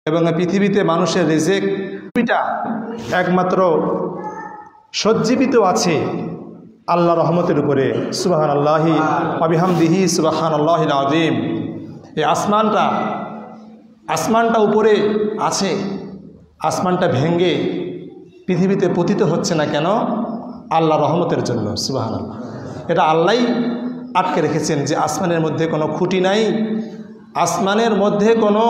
এবং পৃথিবীতে মানুষের রিজিক একমাত্র সজ্জীবিত আছে আল্লাহ রহমতের উপরে। সুবহানাল্লাহি ওয়া বিহামদিহি সুবহানাল্লাহিল আযীম। এই আসমানটা উপরে আছে, আসমানটা ভেঙে পৃথিবীতে পতিত হচ্ছে না কেন? আল্লাহ রহমতের জন্য। সুবহানাল্লাহ। এটা আল্লাহই আটকে রেখেছেন যে আসমানের মধ্যে কোনো খুঁটি নাই, আসমানের মধ্যে কোনো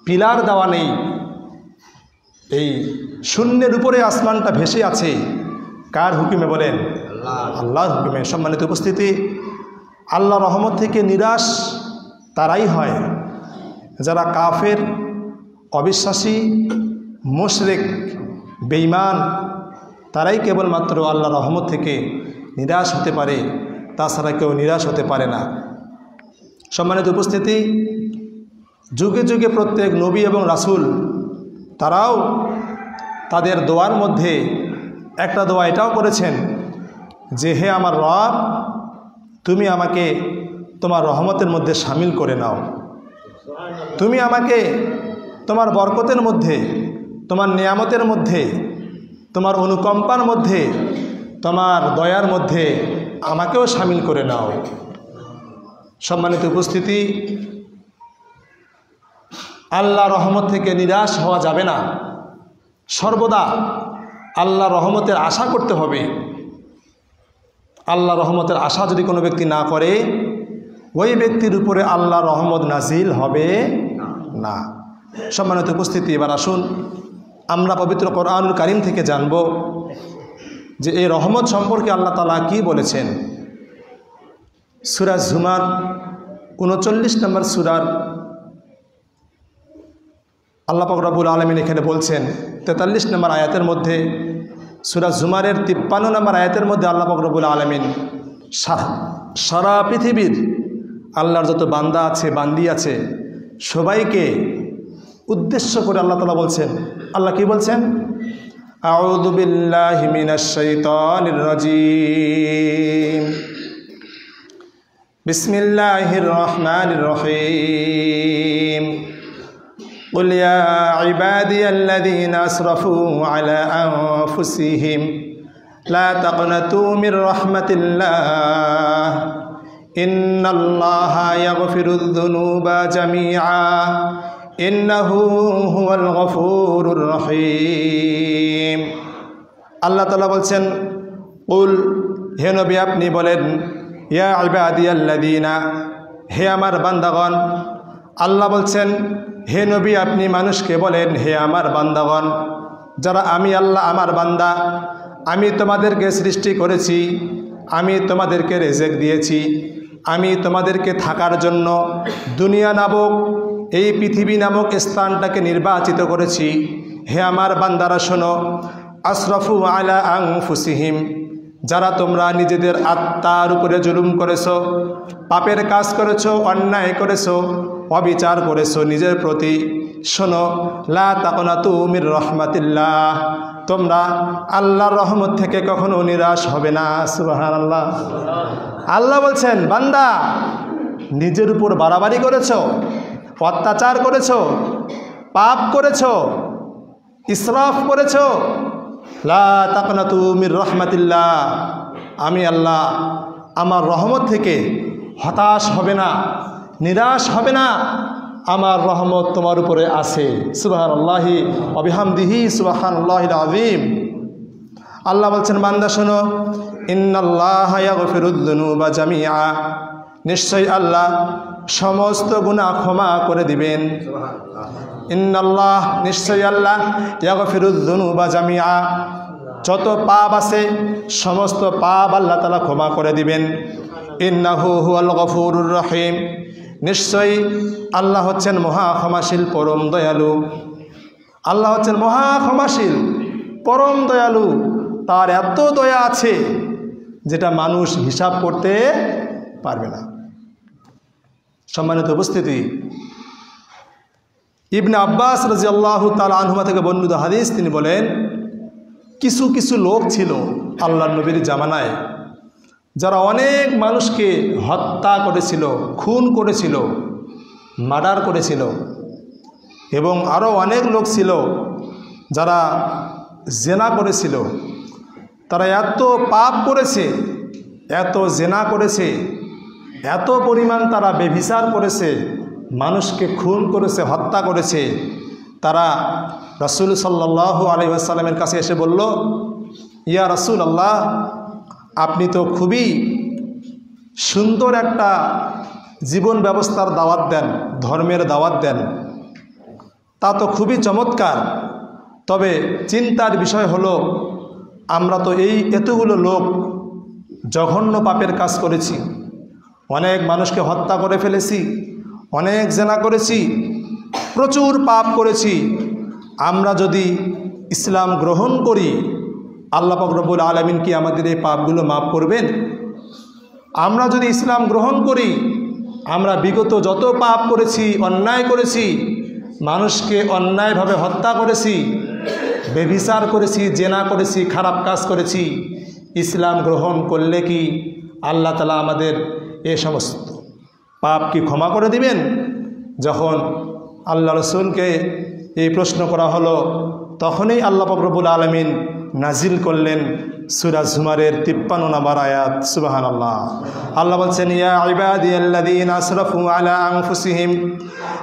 পিলার দেওয়া নেই, এই শূন্যের উপরে আসমানটা ভেসে আছে। কার হুকুমে বলেন? আল্লাহর হুকুমে। সম্মানিত উপস্থিতি, আল্লাহ রহমত থেকে নিরাশ তারাই হয় যারা কাফের, অবিশ্বাসী, মুশরিক, বেঈমান, তারাই কেবলমাত্র আল্লাহ রহমত থেকে নিরাশ হতে পারে, তাছাড়া কেউ নিরাশ হতে পারে না। সম্মানিত উপস্থিতি, যুগে যুগে প্রত্যেক নবী এবং রাসূল তারাও তাদের দোয়ার মধ্যে একটা দোয়া এটাও করেছেন যে হে আমার রব, তুমি আমাকে তোমার রহমতের মধ্যে শামিল করে নাও, তুমি আমাকে তোমার বরকতের মধ্যে, তোমার নিয়ামতের মধ্যে, তোমার অনুকম্পার মধ্যে, তোমার দয়ার মধ্যে আমাকেও শামিল করে নাও। সম্মানিত উপস্থিতি, আল্লাহ রহমত থেকে নিরাশ হওয়া যাবে না, সর্বদা আল্লাহ রহমতের আশা করতে হবে। আল্লাহ রহমতের আশা যদি কোনো ব্যক্তি না করে, ওই ব্যক্তির উপরে আল্লাহ রহমত নাজিল হবে না। সম্মানিত উপস্থিতি, এবার আসুন আমরা পবিত্র কোরআনুল কারীম থেকে জানব যে এই রহমত সম্পর্কে আল্লাহ তাআলা কি বলেছেন। সূরা জুমার ৩৯ নম্বর সূরার আল্লাহ পাক রব্বুল আলামিন এখানে বলছেন ৪৩ নম্বর আয়াতের মধ্যে, সূরা জুমারের ৫৩ নম্বর আয়াতের মধ্যে আল্লাহ পাক রব্বুল আলামিন সারা পৃথিবীর আল্লাহর যত বান্দা আছে, বান্দি আছে, সবাইকে উদ্দেশ্য করে আল্লাহ তাআলা বলছেন। আল্লাহ কি বলছেন? আউযু বিল্লাহি মিনাশ শাইতানির রাজীম, বিসমিল্লাহির রহমানির রহিম। قل يا عبادي الذين أسرفوا على أنفسهم لا تقنطوا من رحمة الله إن الله يغفر الذنوب جميعا إنه هو الغفور الرحيم। আল্লাহ তাআলা বলছেন, কুল, হে নবী আপনি বলেন, ইয়া ইবাদিয়াল্লাযীনা, হে আমার বান্দাগণ। আল্লাহ বলছেন, হে নবী আপনি মানুষকে বলেন, হে আমার বান্দাগণ, যারা আমি আল্লাহ আমার বান্দা, আমি তোমাদেরকে সৃষ্টি করেছি, আমি তোমাদেরকে রিজিক দিয়েছি, আমি তোমাদেরকে থাকার জন্য দুনিয়া নামক এই পৃথিবী নামক স্থানটাকে নির্বাচিত করেছি। হে আমার বান্দারা শোনো, আসরাফু আলা আনফুসিহিম, যারা তোমরা নিজেদের আত্মার উপরে জুলুম করেছো, পাপের কাজ করেছো, অন্যায় করেছো, অবিচার করেছো নিজের প্রতি, শোনো, লা তাকনাতু মির রাহমাতিল্লাহ, তোমরা আল্লাহর রহমত থেকে কখনো নিরাশ হবে না। সুবহানাল্লাহ। আল্লাহ বলছেন, বান্দা নিজের উপর বাড়াবাড়ি করেছো, অত্যাচার করেছো, পাপ করেছো, ইসরাফ করেছো, লা তাকনাতু মির রাহমাতিল্লাহ, আমি আল্লাহ আমার রহমত থেকে হতাশ হবে না, নিরাশ হবে না, আমার রহমত তোমার উপরে আছে। সুবহানাল্লাহি ওয়া বিহামদিহি সুবহানাল্লাহিল আযীম। আল্লাহ বলছেন, বান্দা শোনো, ইন্নাল্লাহা ইয়াগফিরুয যুনুবা জামিআ, নিশ্চয়ই আল্লাহ সমস্ত গুনাহ ক্ষমা করে দিবেন। ইন্নাল্লাহ, নিশ্চয়ই আল্লাহ, ইয়াগফিরুয যুনুবা জামিআ, যত পাপ আছে সমস্ত পাপ আল্লাহ তাআলা ক্ষমা করে দিবেন। ইন্নাহু হুয়াল গফুরুর রহিম, নিশ্চয়ই আল্লাহ হচ্ছেন মহা ক্ষমাশীল, পরম দয়ালু। আল্লাহ হচ্ছেন মহা ক্ষমাশীল, পরম দয়ালু। তার এত দয়া আছে যেটা মানুষ হিসাব করতে পারবে না। সম্মানিত উপস্থিতি, ইবনে আব্বাস রাদিয়াল্লাহু তাআলা আনহুমা থেকে বর্ণিত হাদিস, তিনি বলেন, কিছু কিছু লোক ছিল আল্লাহর নবীর জামানায় যারা অনেক মানুষকে হত্যা করেছিল, খুন করেছিল, মার্ডার করেছিল। এবং আরও অনেক লোক ছিল যারা জেনা করেছিল। তারা এত পাপ করেছে, এত জেনা করেছে, এত পরিমাণ তারা বেভিচার করেছে, মানুষকে খুন করেছে, হত্যা করেছে। তারা রাসূল সাল্লাল্লাহু আলাইহি ওয়াসাল্লামের কাছে এসে বলল, ইয়া রাসূল আল্লাহ, আপনি তো খুবই সুন্দর একটা জীবন ব্যবস্থার দাওয়াত দেন, ধর্মের দাওয়াত দেন, তা তো খুবই চমৎকার। তবে চিন্তার বিষয় হলো, আমরা তো এতগুলো লোক জঘন্য পাপের কাজ করেছি, অনেক মানুষকে হত্যা করে ফেলেছি, অনেক জেনা করেছি, প্রচুর পাপ করেছি। আমরা যদি ইসলাম গ্রহণ করি, আল্লাহ পাক রব্বুল আলামিন কি আমাদের এই পাপগুলো মাফ করবেন? আমরা যদি ইসলাম গ্রহণ করি, আমরা বিগত যত পাপ করেছি, অন্যায় করেছি, মানুষকে অন্যায়ভাবে হত্যা করেছি, বেভিচার করেছি, জেনা করেছি, খারাপ কাজ করেছি, ইসলাম গ্রহণ করলে কি আল্লাহ তাআলা আমাদের এ সমস্ত পাপ কি ক্ষমা করে দিবেন? যখন আল্লাহ রসুলকে এই প্রশ্ন করা হলো, তখনই আল্লাহ পাক রব্বুল আলামিন নাজিল করলেন সূরা জুমারের 53 নম্বর আয়াত। সুবহানাল্লাহ। আল্লাহ বলছেন, ইয়া ইবাদিয়াল্লাযীনা আসরাফু আলা আনফুসিহিম,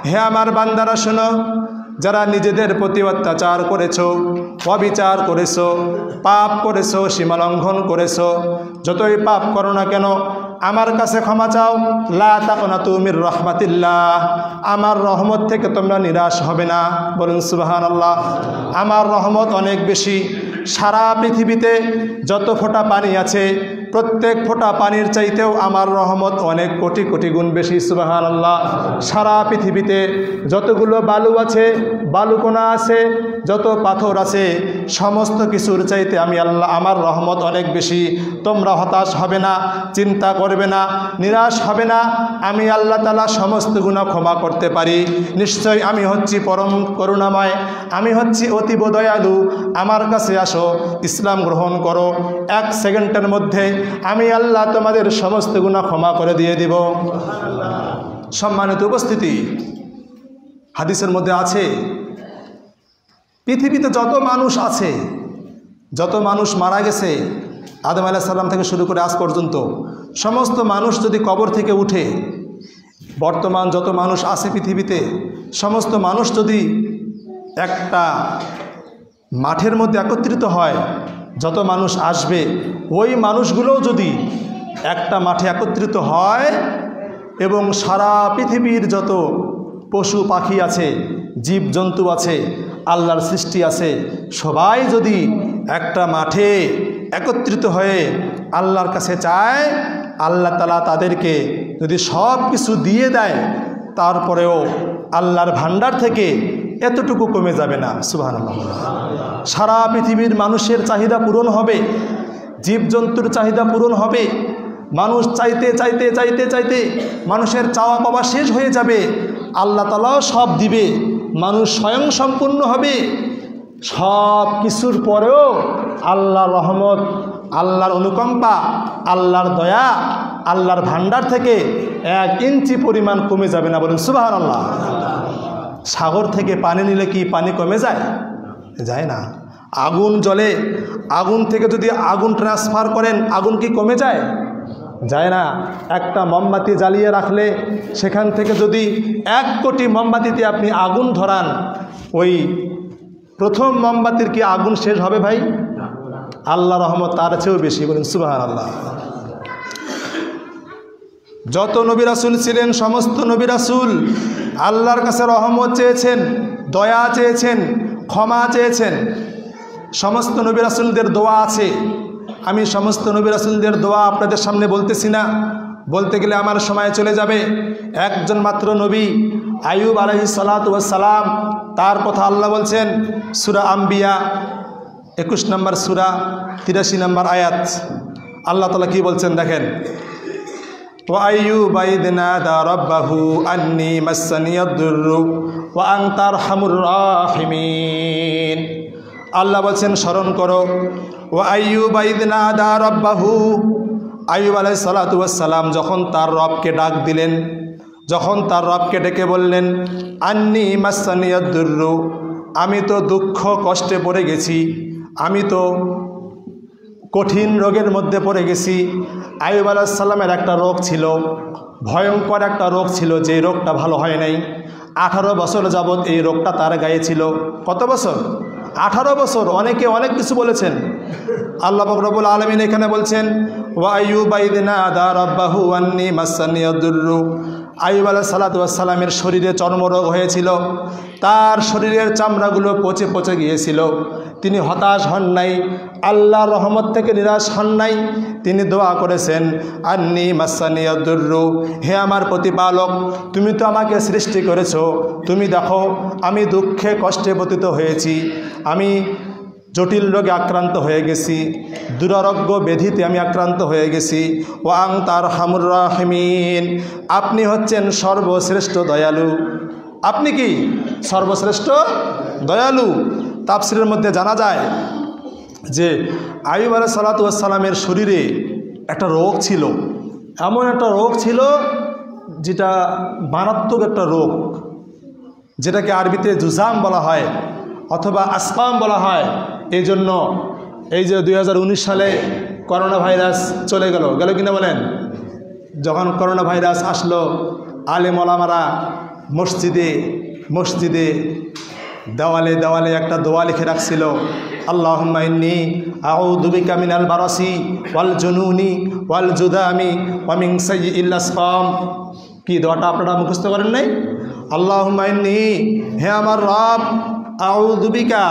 হে আমার বান্দারা শোনো, যারা নিজেদের প্রতি অত্যাচার করেছো, অবিচার করেছো, পাপ করেছো, সীমালঙ্ঘন করেছো, যতই পাপ করো না কেন আমার কাছে ক্ষমা চাও। লা তাকনাতু মির রাহমাতিল্লাহ, আমার রহমত থেকে তোমরা নিরাশ হবে না। বলুন সুবহানাল্লাহ। আমার রহমত অনেক বেশি। সারা পৃথিবীতে যত ফোঁটা পানি আছে, প্রত্যেক ফোঁটা পানির চাইতেও আমার রহমত অনেক কোটি কোটি গুণ বেশি। সুবহানাল্লাহ। সারা পৃথিবীতে যতগুলো বালু আছে, বালুকণা আছে, যত পাথর আছে, সমস্ত কিছুর চাইতে আমি আল্লাহ, আমার রহমত অনেক বেশি। তোমরা হতাশ হবে না, চিন্তা করবে না, নিরাশ হবে না। আমি আল্লাহ তাআলা সমস্ত গুনাহ ক্ষমা করতে পারি। নিশ্চয় আমি হচ্ছি পরম করুণাময়, আমি হচ্ছি অতীব দয়ালু। আমার কাছে আসো, ইসলাম গ্রহণ করো, 1 সেকেন্ডের মধ্যে আমি আল্লাহ তোমাদের সমস্ত গুনাহ ক্ষমা করে দিয়ে দিব। সম্মানিত উপস্থিতি, হাদিসের মধ্যে আছে, পৃথিবীতে যত মানুষ আছে, যত মানুষ মারা গেছে, আদম আলাইহিস সালাম থেকে শুরু করে আজ পর্যন্ত সমস্ত মানুষ যদি কবর থেকে উঠে, বর্তমান যত মানুষ আছে পৃথিবীতে, সমস্ত মানুষ যদি একটা মাঠের মধ্যে একত্রিত হয়, যত মানুষ আসবে, ওই মানুষগুলোও যদি একটা মাঠে একত্রিত হয় এবং সারা পৃথিবীর যত পশু পাখি আছে, জীব জন্তু আছে, আল্লাহর সৃষ্টি আছে, সবাই যদি একটা মাঠে একত্রিত হয়ে আল্লাহর কাছে চায়, আল্লাহ তাআলা তাদেরকে যদি সব কিছু দিয়ে দেয়, তারপরেও আল্লাহর ভান্ডার থেকে এতটুকু কমে যাবে না। সুবহানাল্লাহ। সারা পৃথিবীর মানুষের চাহিদা পূরণ হবে, জীবজন্তুর চাহিদা পূরণ হবে। মানুষ চাইতে চাইতে চাইতে চাইতে মানুষের চাওয়া পাওয়া শেষ হয়ে যাবে, আল্লাহ তাআলাও সব দিবে, মানুষ স্বয়ং সম্পূর্ণ হবে। সব কিছুর পরেও আল্লাহর রহমত, আল্লাহর অনুকম্পা, আল্লাহর দয়া, আল্লাহর ভান্ডার থেকে 1 ইঞ্চি পরিমাণ কমে যাবে না। বলুন সুবহানাল্লাহ। সাগর থেকে পানি নিলে কি পানি কমে যায়? যায় না। আগুন জ্বলে, আগুন থেকে যদি আগুন ট্রান্সফার করেন, আগুন কি কমে যায়? যায় না। একটা মোমবাতি জ্বালিয়ে রাখলে সেখান থেকে যদি 1 কোটি মোমবাতিতে আপনি আগুন ধরান, ওই প্রথম মোমবাতির কি আগুন শেষ হবে ভাই? আল্লাহ রহমত তার চেয়েও বেশি। বলুন সুবহানাল্লাহ। যত নবী রাসূল ছিলেন, সমস্ত নবী রাসূল আল্লাহর কাছে রহমত চেয়েছেন, দয়া চেয়েছেন, ক্ষমা চেয়েছেন। সমস্ত নবী রাসূলদের দোয়া আছে। আমি সমস্ত নবী রাসূলদের দোয়া আপনাদের সামনে বলতেছি না, বলতে গেলে আমার সময় চলে যাবে। একজন মাত্র নবী আইয়ুব আলাইহিস সালাতু ওয়াস সালাম, তার কথা আল্লাহ বলছেন সূরা আম্বিয়া 21 নম্বর সূরা 83 নম্বর আয়াত। আল্লাহ তাআলা কি বলছেন দেখেন, ওয়া আইয়ুবা ইয নাদা রাব্বাহু আন্নী মাসসানিয়াদ-দুররু ওয়া আনতা আরহামুর রাহিমিন। আল্লাহ বলছেন স্মরণ করো, ওয়া আইয়ুবা ইয নাদা রাব্বাহু, আইয়ুব আলাইহিস সালাতু ওয়াস সালাম যখন তার রবকে ডাক দিলেন, যখন তার রবকে ডেকে বললেন, আন্নি মাসানিয়াদ-দুররু, আমি তো দুঃখ কষ্টে পড়ে গেছি, আমি তো কঠিন রোগের মধ্যে পড়ে গেছি। আইয়ুব আলাইহিস সালামের একটা রোগ ছিল, ভয়ঙ্কর একটা রোগ ছিল, যে রোগটা ভালো হয় নাই। 18 বছর যাবৎ এই রোগটা তার গায়ে ছিল। কত বছর? 18 বছর। অনেকে অনেক কিছু বলেছেন। আল্লাহ পাক রব্বুল আলামিন এখানে বলছেন, ওয়া আইয়ুবা ইয নাদা রাব্বাহু আন্নী মাসানিয়াদ-দুররু। আইয়ুব আলাইহিস সালাতু ওয়াস সালামের শরীরে চর্মরোগ হয়েছিল, তার শরীরের চামড়াগুলো পচে পচে গিয়েছিল। তিনি হতাশ হন নাই, আল্লাহর রহমত থেকে নিরাশ হন নাই। তিনি দোয়া করেছেন, আন্নী মাসানিয়াদ-দুররু, হে আমার প্রতিপালক, তুমি তো আমাকে সৃষ্টি করেছো, তুমি দেখো আমি দুঃখে কষ্টে পতিত হয়েছি, আমি জটিল রোগে আক্রান্ত হয়ে গেছি, দুরারোগ্য ব্যাধিতে আমি আক্রান্ত হয়ে গেছি। ওয়া আনতা আরহামুর রাহিমিন, আপনি হচ্ছেন সর্বশ্রেষ্ঠ দয়ালু। আপনি কি সর্বশ্রেষ্ঠ দয়ালু? তাফসিরের মধ্যে জানা যায় যে আইয়ুব আলাইহিস সালাতু ওয়াস সালামের শরীরে একটা রোগ ছিল, এমন একটা রোগ ছিল যেটা মারাত্মক একটা রোগ, যেটাকে আরবিতে জুজাম বলা হয় অথবা আসকাম বলা হয়। এই জন্য এই যে 2019 সালে করোনা ভাইরাস চলে গেল কিনা বলেন? যখন করোনা ভাইরাস আসলো, আলেম ওলামারা মসজিদে মসজিদে দেওয়ালে দেওয়ালে একটা দোয়া লিখে রাখছিল, আল্লাহুম্মা ইন্নী আউযু বিকা মিনাল বারাসি ওয়াল জুনুনি ওয়াল জুদামি ওয়া মিন সাইয়্যিল আসকাম। কি দোয়াটা আপনারা মুখস্থ করেন নাই? আল্লাহুম্মা ইন্নী, হে আমার রব, আউযু বিকা,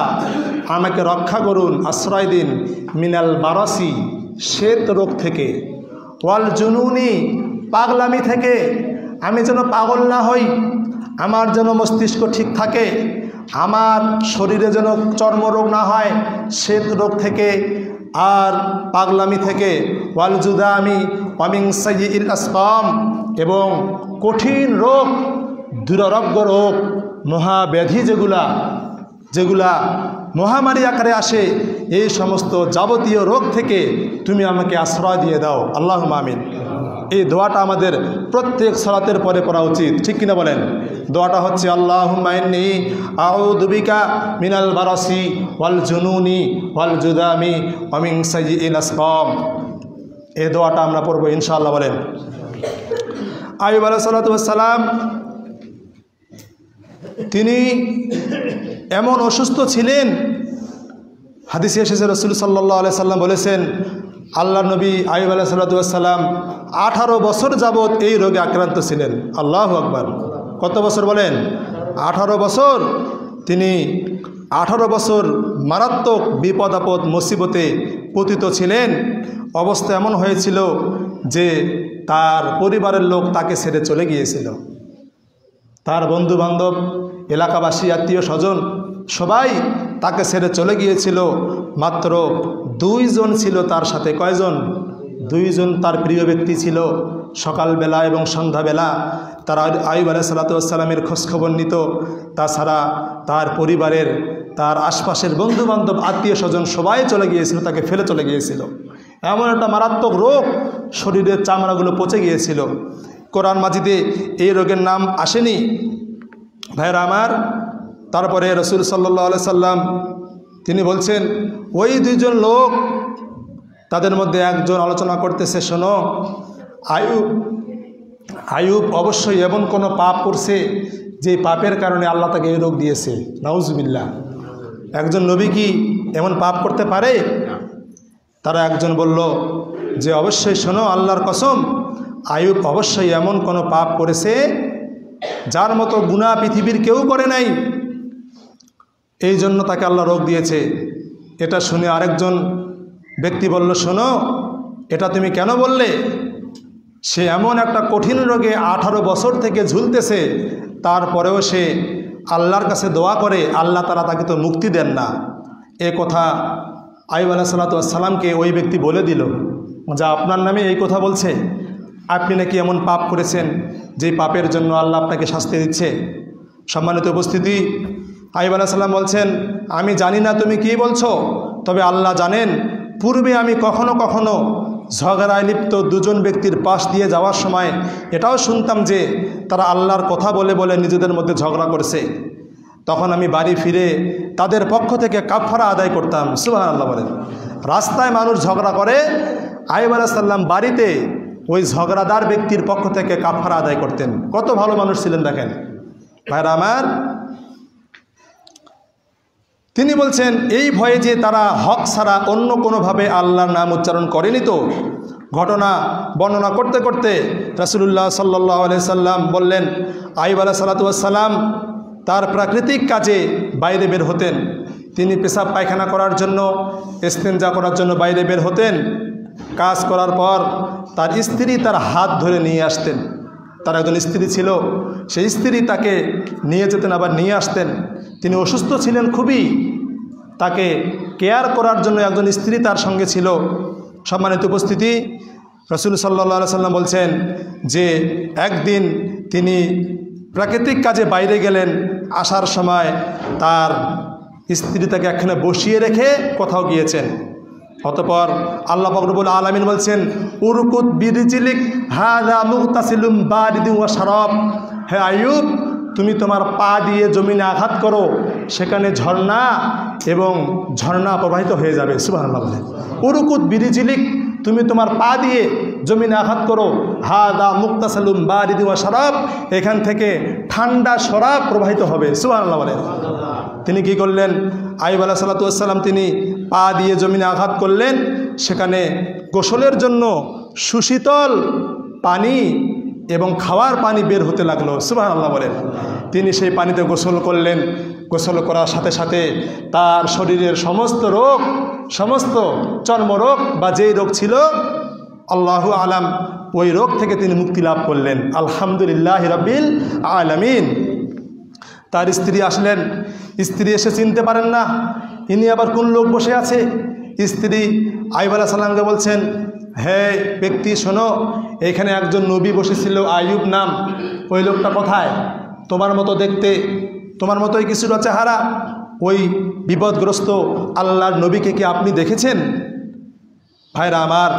আমাকে রক্ষা করুন, আশ্রয় দিন, মিনাল বারাসি, শ্বেত রোগ থেকে, ওয়াল জুনুনি, পাগলামি থেকে, আমি যেন পাগল না হই, আমার যেন মস্তিষ্ক ঠিক থাকে, আমার শরীরে যেন চর্মরোগ না হয়, শ্বেত রোগ থেকে আর পাগলামি থেকে, ওয়াল জুদামি ওয়া মিন সাইয়্যিল আসকাম, এবং কঠিন রোগ, দুরারোগ্য রোগ, মহাব্যাধি যেগুলা মহামারী আকারে আসে, এই সমস্ত যাবতীয় রোগ থেকে তুমি আমাকে আশ্রয় দিয়ে দাও। আল্লাহুম্মা আমিন। এই দোয়াটা আমাদের প্রত্যেক সালাতের পরে পড়া উচিত, ঠিক কিনা বলেন? দোয়াটা হচ্ছে আল্লাহুম্মা ইন্নী আউযু বিকা মিনাল বারাসি ওয়াল জুনুনি ওয়াল জুদামি ওয়া মিন সাইয়্যিল আসকাম। এই দোয়াটা আমরা পড়ব ইনশাআল্লাহ। বলেন, আইয়ুব আলাইহিস সালাতু ওয়াস সালাম তিনি এমন অসুস্থ ছিলেন, হাদিসে এসেছে রাসূল সাল্লাল্লাহু আলাইহি সাল্লাম বলেছেন, আল্লাহ নবী আইয়ুব আলাইহিস সালাতু ওয়াস সালাম 18 বছর যাবৎ এই রোগে আক্রান্ত ছিলেন। আল্লাহু আকবার। কত বছর বলেন? 18 বছর। তিনি 18 বছর মারাত্মক বিপদ আপদ মুসিবতে পতিত ছিলেন। অবস্থা এমন হয়েছিল যে তার পরিবারের লোক তাকে ছেড়ে চলে গিয়েছিল, তার বন্ধু বান্ধব, এলাকাবাসী, আত্মীয় স্বজন সবাই তাকে ছেড়ে চলে গিয়েছিল। মাত্র 2 জন ছিল তার সাথে। কয়জন? 2 জন তার প্রিয় ব্যক্তি ছিল। সকালবেলা এবং সন্ধ্যাবেলা তারা আইয়ুব আলাইহিস সালাতু ওয়াস সালামের খোঁজখবর নিত। তাছাড়া তার পরিবারের, তার আশপাশের বন্ধু বান্ধব, আত্মীয় স্বজন সবাই চলে গিয়েছিল, তাকে ফেলে চলে গিয়েছিল। এমন একটা মারাত্মক রোগ, শরীরের চামড়াগুলো পচে গিয়েছিল। কোরআন মাজিদে এই রোগের নাম আসেনি ভাইরা আমার। তারপরে রাসূল সাল্লাল্লাহু আলাইহি সাল্লাম তিনি বলছেন, ওই 2 জন লোক, তাদের মধ্যে একজন আলোচনা করতেছে, শোনো, আইয়ুব অবশ্যই এমন কোনো পাপ করছে যে পাপের কারণে আল্লাহ তাকে এই রোগ দিয়েছে। নাউজুবিল্লাহ। একজন নবী কি এমন পাপ করতে পারে? তারা একজন বলল যে অবশ্যই, শোনো, আল্লাহর কসম, আইয়ুব অবশ্যই এমন কোনো পাপ করেছে যার মতো গুনাহ পৃথিবীর কেউ করে নাই, এই জন্য তাকে আল্লাহ রোগ দিয়েছে। এটা শুনে আরেকজন ব্যক্তি বলল, শোনো, এটা তুমি কেন বললে? সে এমন একটা কঠিন রোগে 18 বছর থেকে ঝুলতেছে, তারপরেও সে আল্লাহর কাছে দোয়া করে, আল্লাহ তাআলা তাকে তো মুক্তি দেন না। এ কথা আইয়ুব আলাইহিস সালাতু ওয়াস সালামকে ওই ব্যক্তি বলে দিল যে আপনার নামে এই কথা বলছে, আপনি নাকি এমন পাপ করেছেন যে পাপের জন্য আল্লাহ আপনাকে শাস্তি দিচ্ছে। সম্মানিত উপস্থিতি, আইয়ুব আলাইহিস সালাম বলছেন, আমি জানি না তুমি কি বলছো, তবে আল্লাহ জানেন, পূর্বে আমি কখনো কখনো ঝগড়ায় লিপ্ত দুজন ব্যক্তির পাশ দিয়ে যাওয়ার সময় এটাও শুনতাম যে তারা আল্লাহর কথা বলে বলে নিজেদের মধ্যে ঝগড়া করছে। তখন আমি বাড়ি ফিরে তাদের পক্ষ থেকে কাফারা আদায় করতাম। সুবহানাল্লাহ বলেন। রাস্তায় মানুষ ঝগড়া করে, আইয়ুব আলাইহিস সালাম বাড়িতে ওই ঝগড়াদার ব্যক্তির পক্ষ থেকে কাফারা আদায় করতেন। কত ভালো মানুষ ছিলেন দেখেন ভাইরা আমার। তিনি বলছেন এই ভয়ে যে তারা হক ছাড়া অন্য কোনোভাবে আল্লাহর নাম উচ্চারণ করেনি। তো ঘটনা বর্ণনা করতে করতে রাসূলুল্লাহ সাল্লাল্লাহু আলাইহি সাল্লাম বললেন, আইয়ুব আলাইহিস সালাম তার প্রাকৃতিক কাজে বাইরে বের হতেন। তিনি পেশাব পায়খানা করার জন্য, ইস্তেঞ্জা করার জন্য বাইরে বের হতেন। কাজ করার পর তার স্ত্রী তার হাত ধরে নিয়ে আসতেন। তার একজন স্ত্রী ছিল, সেই স্ত্রী তাকে নিয়ে যেতেন আবার নিয়ে আসতেন। তিনি অসুস্থ ছিলেন খুবই, তাকে কেয়ার করার জন্য একজন স্ত্রী তার সঙ্গে ছিল। সম্মানিত উপস্থিতি, রাসূল সাল্লাল্লাহু আলাইহি সাল্লাম বলছেন যে একদিন তিনি প্রাকৃতিক কাজে বাইরে গেলেন, আসার সময় তার স্ত্রী তাকে একখানে বসিয়ে রেখে কোথাও গিয়েছেন। অতঃপর আল্লাহ পাক রব্বুল আলামিন বলছেন, উরকুত বিরিজিলিক হাযা মুগতাসিলুম বারিদুন ওয়া শারাব। হে আইয়ুব, তুমি তোমার পা দিয়ে জমিনে আঘাত করো, সেখানে ঝর্ণা এবং ঝর্ণা প্রবাহিত হয়ে যাবে। সুবহানাল্লাহ বলেন। উরকুত বিরিজিলিক, তুমি তোমার পা দিয়ে জমিনে আঘাত করো, হাযা মুগতাসিলুম বারিদুন ওয়া শারাব, এখান থেকে ঠান্ডা শরাব প্রবাহিত হবে। সুবহানাল্লাহ বলেন। তিনি কি করলেন? আইয়ুব আলাইহিস সালাম তিনি পা দিয়ে জমিনে আঘাত করলেন, সেখানে গোসলের জন্য সুশীতল পানি এবং খাওয়ার পানি বের হতে লাগলো। সুবহানাল্লাহ বলেন। তিনি সেই পানিতে গোসল করলেন। গোসল করার সাথে সাথে তার শরীরের সমস্ত রোগ, সমস্ত চর্মরোগ বা যেই রোগ ছিল আল্লাহু আলাম, ওই রোগ থেকে তিনি মুক্তি লাভ করলেন। আলহামদুলিল্লাহি রাব্বিল আলামিন। তার স্ত্রী আসলেন। স্ত্রী এসে চিনতে পারেন না ইনি আবার কোন লোক বসে আছে। স্ত্রী আইয়ুব আলাইহিস সালামকে বলছেন, হে ব্যক্তি শোনো, এখানে একজন নবী বসেছিল আইয়ুব নাম, ওই লোকটা কোথায়? তোমার মতো দেখতে, তোমার মতোই কিছুটা চেহারা, ওই বিপদগ্রস্ত আল্লাহর নবীকে কি আপনি দেখেছেন? ভাইরা আমার,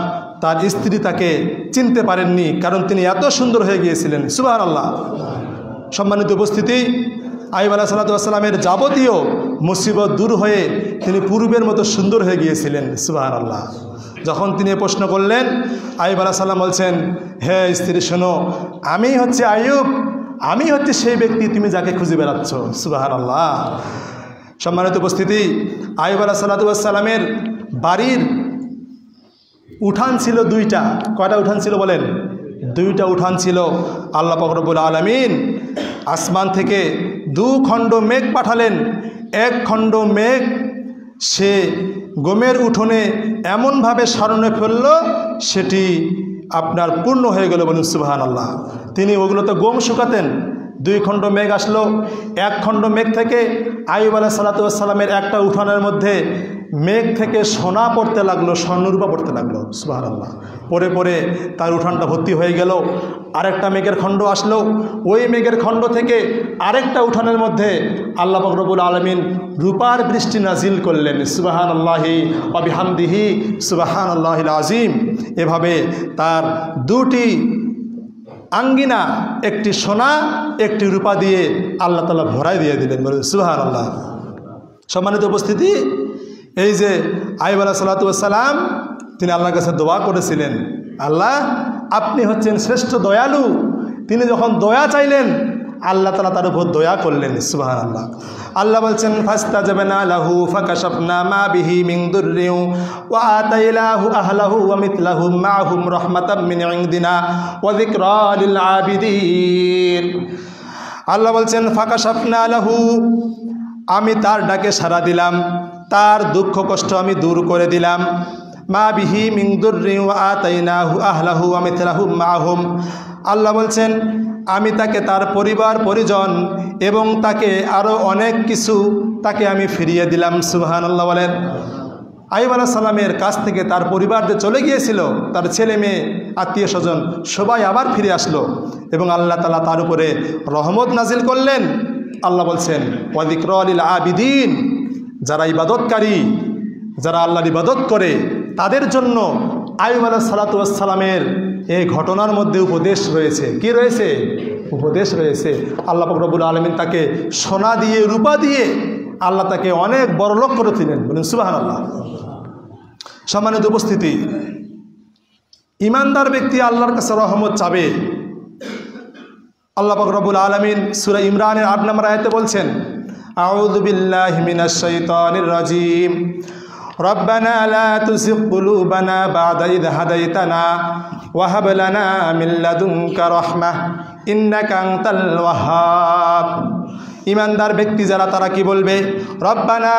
তার স্ত্রী তাকে চিনতে পারেননি, কারণ তিনি এত সুন্দর হয়ে গিয়েছিলেন। সুবহানাল্লাহ। সম্মানিত উপস্থিতি, আইয়ুব আলাইহিস সালামের যাবতীয় মুসিবত দূর হয়ে তিনি পূর্বের মতো সুন্দর হয়ে গিয়েছিলেন। সুবহানাল্লাহ। যখন তিনি প্রশ্ন করলেন, আইয়ুব আলাইহিস সালাম বলছেন, হে স্ত্রী শোনো, আমি হচ্ছে আইয়ুব, আমি হচ্ছে সেই ব্যক্তি তুমি যাকে খুঁজে বেড়াচ্ছ। সুবহানাল্লাহ। সম্মানিত উপস্থিতি, আইয়ুব আলাইহিস সালামের বাড়ির উঠান ছিল দুইটা। কয়টা উঠান ছিল বলেন? দুইটা উঠান ছিল। আল্লাহ পাক রব্বুল আলামিন আসমান থেকে 2 খণ্ড মেঘ পাঠালেন। এক খণ্ড মেঘ সে গমের উঠোনে এমনভাবে সারণে ফেলল, সেটি আপনার পূর্ণ হয়ে গেল। বলুন সুবহানাল্লাহ। তিনি ওগুলোতে গম শুকাতেন। 2 খণ্ড মেঘ আসলো। এক খণ্ড মেঘ থেকে আইয়ুব আলাইহিস সালামের একটা উঠানের মধ্যে মেঘ থেকে সোনা পড়তে লাগলো, স্বর্ণরূপা পড়তে লাগলো। সুবহানাল্লাহ। পরে পরে তার উঠানটা ভর্তি হয়ে গেল। আরেকটা মেঘের খণ্ড আসলো। ওই মেঘের খণ্ড থেকে আরেকটা উঠানের মধ্যে আল্লাহ পাক রব্বুল আলামিন রূপার বৃষ্টি নাজিল করলেন। সুবহানাল্লাহি ওয়া বিহামদিহি সুবহানাল্লাহিল আযীম। এভাবে তার 2টি আঙ্গিনা, একটি সোনা একটি রূপা দিয়ে আল্লাহ তাআলা ভরাই দিয়ে দিলেন। বলুন সুবহানাল্লাহ। সম্মানিত উপস্থিতি, এই যে আইয়ুব আলাইহিস সালাম তিনি আল্লাহর কাছে দোয়া করেছিলেন, আল্লাহ আপনি হচ্ছেন শ্রেষ্ঠ দয়ালু। তিনি যখন দয়া চাইলেন, আল্লাহ তাআলা তার উপর দয়া করলেন। সুবহানাল্লাহ। আল্লাহ বলছেন, ফাস্তাজাবনা লাহু ফাকাশাফনা মা বিহি মিন দুররিন ওয়া আতাইনাহু আহলাহু ওয়া মিথলাহুম মাআহুম রাহমাতাম মিন ইনদিনা ওয়া যিকরা লিল আবিদিন। আল্লাহ বলছেন, ফাকাশাফনা লাহু, আমি তার ডাকে সাড়া দিলাম, তার দুঃখ কষ্ট আমি দূর করে দিলাম। মা বিহি মিন দুররিন ওয়া আতাইনাহু আহলাহু ওয়া মিথলাহুম মাআহুম। আল্লাহ বলছেন, আমি তাকে তার পরিবার পরিজন এবং তাকে আরও অনেক কিছু তাকে আমি ফিরিয়ে দিলাম। সুবহানাল্লাহ বলেন। আইয়ুব আলাইহিস সালামের কাছ থেকে তার পরিবার যে চলে গিয়েছিল, তার ছেলে মেয়ে আত্মীয় স্বজন সবাই আবার ফিরে আসলো এবং আল্লাহ তাআলা তার উপরে রহমত নাজিল করলেন। আল্লাহ বলছেন, ওয়া যিকরা লিল আবিদিন, যারা ইবাদতকারী, যারা আল্লাহর ইবাদত করে তাদের জন্য আইয়ুব আলাইহিস সালাতু ওয়াস সালামের এই ঘটনার মধ্যে উপদেশ রয়েছে। কি রয়েছে? উপদেশ রয়েছে। আল্লাহ পাক রব্বুল আলামিন তাকে সোনা দিয়ে রূপা দিয়ে আল্লাহ তাকে অনেক বড়লোক করেছিলেন। বলেন সুবহানাল্লাহ। সম্মানিত উপস্থিতি, ইমানদার ব্যক্তি আল্লাহর কাছে রহমত চাবে। আল্লাহ পাক রব্বুল আলামিন সূরা ইমরানের ৮ নম্বর আয়াতে বলছেন, আউযু বিল্লাহি মিনাশ শাইতানির রাজিম, রব্বানা লা তুযিগ কুলুবানা বা'দা ইয হাদাইতানা ওয়া হাব লানা মিন লাদুনকা রাহমাহ ইন্নাকা আনতাল ওয়াহ্হাব। ইমানদার ব্যক্তি যারা তারা কি বলবে? রব্বানা,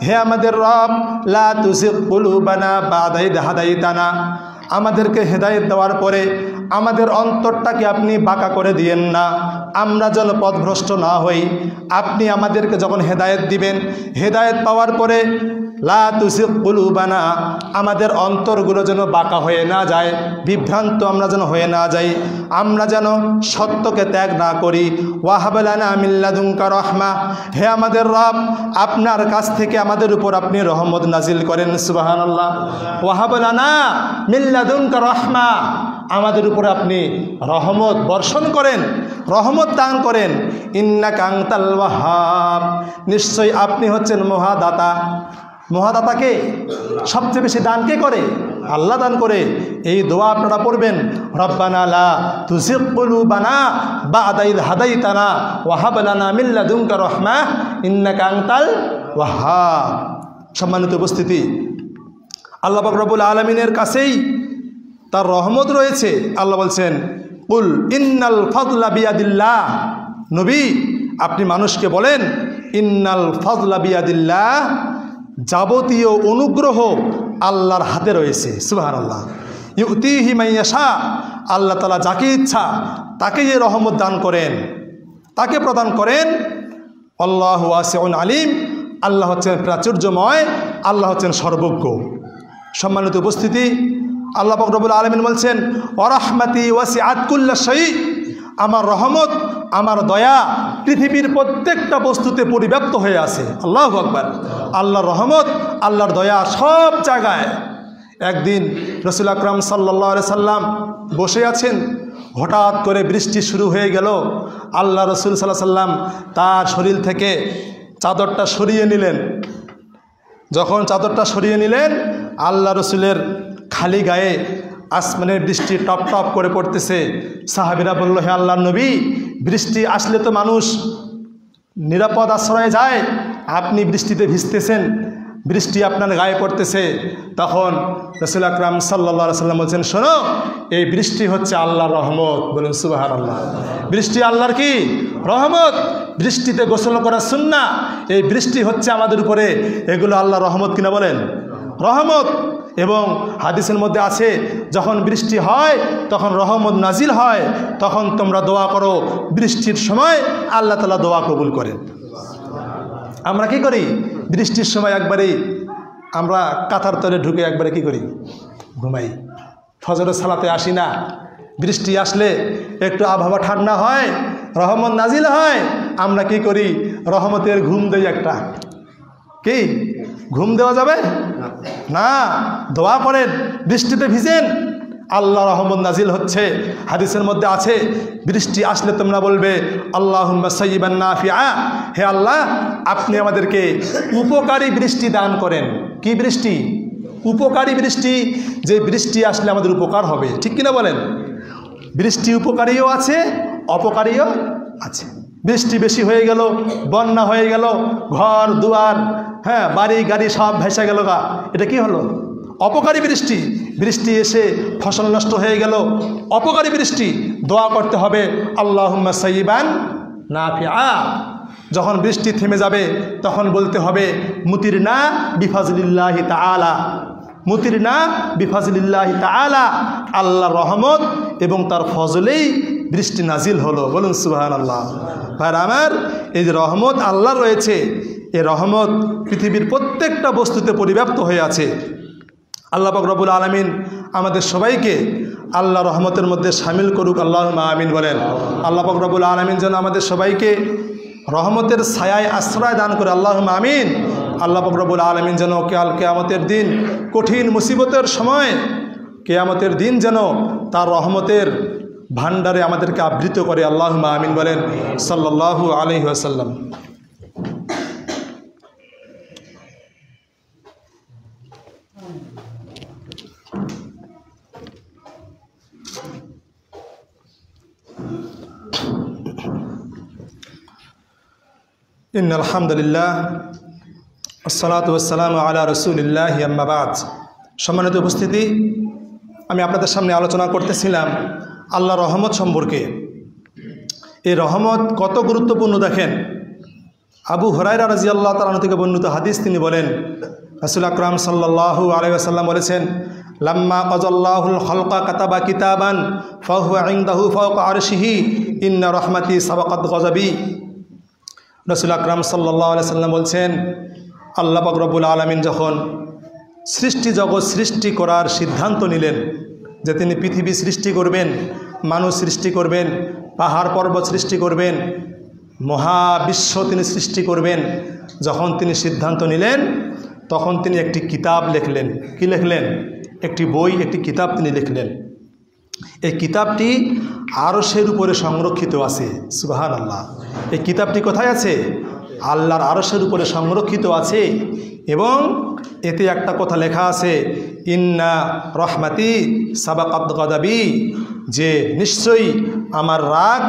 হে আমাদের রব, লা তুযিগ কুলুবানা বা'দা ইয হাদাইতানা, আমাদেরকে হেদায়েত দেওয়ার পরে আমাদের অন্তরটাকে আপনি বাঁকা করে দিয়েন না, আমরা যেন পথভ্রষ্ট না হই। আপনি আমাদেরকে যখন হেদায়েত দিবেন, হেদায়েত পাওয়ার পরে লা তুযিগ কুলুবানা, আমাদের অন্তরগুলো যেন বাঁকা হয়ে না যায়, বিভ্রান্ত আমরা যেন হয়ে না যাই, আমরা যেন সত্যকে ত্যাগ না করি। ওয়া হাব লানা মিন লাদুনকা রাহমা, হে আমাদের রব, আপনার কাছ থেকে আমাদের উপর আপনি রহমত নাজিল করেন। সুবহানাল্লাহ। ওয়া হাব লানা মিন লাদুনকা রাহমা, আমাদের উপর আপনি রহমত বর্ষণ করেন, রহমত দান করেন। ইন্নাকা আনতাল ওয়াহ্হাব, নিশ্চয়ই আপনি হচ্ছেন মহাদাতা। মহাদাতাকে সবচেয়ে বেশি দান কে করে? আল্লাহ দান করে। এই দোয়া আপনারা পড়বেন, রব্বানা লা তুযিগ কুলুবানা বা'দা ইয হাদাইতানা ওয়া হাব লানা মিন লাদুনকা রাহমাহ ইন্নাকা আনতাল ওয়াহ্হাব। সম্মানিত উপস্থিতি, আল্লাহ পাক রব্বুল আলামিনের কাছেই তার রহমত রয়েছে। আল্লাহ বলছেন, কুল ইন্নাল ফাদলা বিয়াদিল্লাহ, নবী আপনি মানুষকে বলেন, ইন্নাল ফাদলা বিয়াদিল্লাহ, যাবতীয় অনুগ্রহ আল্লাহর হাতে রয়েছে। সুবহানাল্লাহ। ইউতিহি মান ইয়াশা, আল্লাহ তাআলা যাকে ইচ্ছা তাকে যে রহমত দান করেন, তাকে প্রদান করেন। আল্লাহু ওয়াসিউন আলিম, আল্লাহ হচ্ছেন প্রাচুর্যময়, আল্লাহ হচ্ছেন সর্বজ্ঞ। সম্মানিত উপস্থিতি, আল্লাহ পাক রব্বুল আলামিন বলছেন, ওয়া রাহমাতি ওয়াসিআত কুল্লা শাই, আমার রহমত, আমার দয়া পৃথিবীর প্রত্যেকটা বস্তুতে পরিব্যাপ্ত হয়ে আছে। আল্লাহু আকবার। আল্লাহর রহমত, আল্লাহর দয়া সব জায়গায়। একদিন রাসূল আকরাম সাল্লাল্লাহু আলাইহি সাল্লাম বসে আছেন, হঠাৎ করে বৃষ্টি শুরু হয়ে গেল। আল্লাহ রাসূল সাল্লাল্লাহু আলাইহি সাল্লাম তার শরীর থেকে চাদরটা সরিয়ে নিলেন। যখন চাদরটা সরিয়ে নিলেন, আল্লাহ রসুলের খালি গায়ে আসমানের বৃষ্টি টপ টপ করে পড়তেছে। সাহাবীরা বলল, হে আল্লাহর নবী, বৃষ্টি আসলে তো মানুষ নিরাপদ আশ্রয়ে যায়, আপনি বৃষ্টিতে ভিজতেছেন, বৃষ্টি আপনার গায়ে পড়তেছে। তখন রাসূল আকরাম সাল্লাল্লাহু আলাইহি সাল্লাম বলছেন, শোনো, এই বৃষ্টি হচ্ছে আল্লাহর রহমত। বলুন সুবহানাল্লাহ। বৃষ্টি আল্লাহর কি রহমত। বৃষ্টিতে গোসল করা সুন্নাহ, এই বৃষ্টি হচ্ছে আমাদের উপরে, এগুলো আল্লাহর রহমত কিনা বলেন? রহমত। এবং হাদিসের মধ্যে আছে, যখন বৃষ্টি হয় তখন রহমত নাজিল হয়, তখন তোমরা দোয়া করো, বৃষ্টির সময় আল্লাহ তাআলা দোয়া কবুল করেন। আমরা কি করি? বৃষ্টির সময় একবারেই আমরা কাঁথার তলে ঢুকে একবারে কি করি? ঘুমাই। ফজরের সালাতে আসি না। বৃষ্টি আসলে একটু আবহাওয়া ঠান্ডা হয়, রহমত নাজিল হয়, আমরা কি করি? রহমতের ঘুম দেই একটা। কি ঘুম দেওয়া যাবে না? দোয়া করেন, বৃষ্টিতে ভিজেন, আল্লাহ রহমত নাজিল হচ্ছে। হাদিসের মধ্যে আছে, বৃষ্টি আসলে তোমরা বলবে, আল্লাহুম্মা সাইয়্যিবান নাফিআ, হে আল্লাহ, আপনি আমাদেরকে উপকারী বৃষ্টি দান করেন। কি বৃষ্টি? উপকারী বৃষ্টি, যে বৃষ্টি আসলে আমাদের উপকার হবে। ঠিক কিনা বলেন? বৃষ্টি উপকারীও আছে, অপকারীও আছে। বৃষ্টি বেশি হয়ে গেল, বন্যা হয়ে গেল, ঘর দুয়ার, হ্যাঁ, বাড়ি গাড়ি সব ভেসে গেল গা, এটা কি হলো? অপকারী বৃষ্টি। বৃষ্টি এসে ফসল নষ্ট হয়ে গেল, অপকারী বৃষ্টি। দোয়া করতে হবে, আল্লাহুম্মা সাইয়্যিবান নাফিআ। যখন বৃষ্টি থেমে যাবে তখন বলতে হবে, মুতিরনা বিফাজলিল্লাহি তাআলা, মুতিরনা বিফাজলিল্লাহি তাআলা, আল্লাহর রহমত এবং তার ফজলেই বৃষ্টি নাজিল হলো। বলুন সুবহানাল্লাহ। ভাই আমার, এই যে রহমত আল্লাহ রয়েছে, এই রহমত পৃথিবীর প্রত্যেকটা বস্তুতে পরিব্যাপ্ত হয়ে আছে। আল্লাহ পাক রব্বুল আলামিন আমাদের সবাইকে আল্লাহ রহমতের মধ্যে শামিল করুক। আল্লাহুম্মা আমিন বলেন। আল্লাহ পাক রব্বুল আলামিন যেন আমাদের সবাইকে রহমতের ছায়ায় আশ্রয় দান করে। আল্লাহুম্মা আমিন। আল্লাহ পাক রব্বুল আলামিন যেন কাল কিয়ামতের দিন কঠিন মুসিবতের সময়, কিয়ামতের দিন যেন তার রহমতের ভান্ডারে আমাদেরকে আবৃত করে। আল্লাহুম্মা আমিন বলেন সাল্লাল্লাহু আলাইহি ওয়াসাল্লাম। ইন্নাল হামদুলিল্লাহ আসসালাতু ওয়াসসালামু আলা রাসূলিল্লাহ আম্মা বাদ। সম্মানিত উপস্থিতি, আমি আপনাদের সামনে আলোচনা করতেছিলাম আল্লাহর রহমত সম্পর্কে। এই রহমত কত গুরুত্বপূর্ণ দেখেন। আবু হুরায়রা রাদিয়াল্লাহু তাআলা থেকে বর্ণিত হাদিস, তিনি বলেন রাসূল আকরাম সাল্লাল্লাহু আলাইহি ওয়াসাল্লাম বলেছেন, লাম্মা কাযাল্লাহুল খালকা কাতাবা কিতাবান ফাহুয়া ইনদাহু ফাওকা আরশিহি ইন্না রাহমাতি সাবাকাত গযাবি। রাসূল আকরাম সাল্লাল্লাহু আলাইহি ওয়াসাল্লাম বলছেন, আল্লাহ পাক রব্বুল আলামিন যখন সৃষ্টি জগৎ সৃষ্টি করার সিদ্ধান্ত নিলেন যে তিনি পৃথিবী সৃষ্টি করবেন, মানুষ সৃষ্টি করবেন, পাহাড় পর্বত সৃষ্টি করবেন, মহাবিশ্ব তিনি সৃষ্টি করবেন, যখন তিনি সিদ্ধান্ত নিলেন তখন তিনি একটি কিতাব লিখলেন। কি লিখলেন? একটি বই, একটি কিতাব তিনি লিখলেন। এই কিতাবটি আরশের উপরে সংরক্ষিত আছে। সুবহানাল্লাহ। এই কিতাবটি কোথায় আছে? আল্লাহর আরশের উপরে সংরক্ষিত আছে। এবং এতে একটা কথা লেখা আছে, ইন্না রহমাতি সাবাকাত গযাবি, যে নিশ্চয়ই আমার রাগ,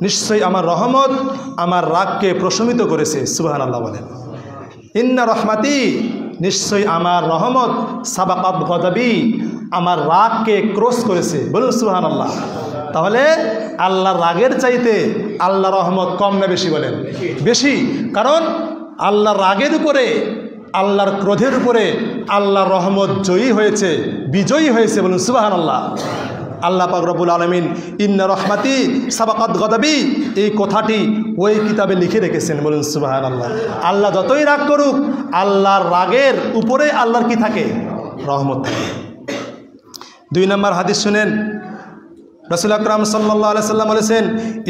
নিশ্চয়ই আমার রহমত আমার রাগকে প্রশমিত করেছে। সুবহানাল্লাহ বলেন। ইন্না রহমাতি, নিশ্চয়ই আমার রহমত সাবাকাত গযাবি, আমার রাগকে ক্রস করেছে। বলুন সুবহানাল্লাহ। তাহলে আল্লাহর রাগের চাইতে আল্লাহর রহমত কম না বেশি? বলেন বেশি। কারণ আল্লাহর রাগের উপরে, আল্লাহর ক্রোধের উপরে আল্লাহর রহমত জয়ী হয়েছে, বিজয়ী হয়েছে। বলুন সুবহানাল্লাহ। আল্লাহ পাক রব্বুল আলামিন ইন্না রহমাতি সাবাকাত গযাবি এই কথাটি ওই কিতাবে লিখে রেখেছেন। বলুন সুবহানাল্লাহ। আল্লাহ যতই রাগ করুক, আল্লাহর রাগের উপরে আল্লাহর কি থাকে? রহমত থাকে। 2 নম্বর হাদিস শুনেন। রাসূল আকরাম সাল্লাল্লাহু আলাইহি সাল্লাম বলেছেন,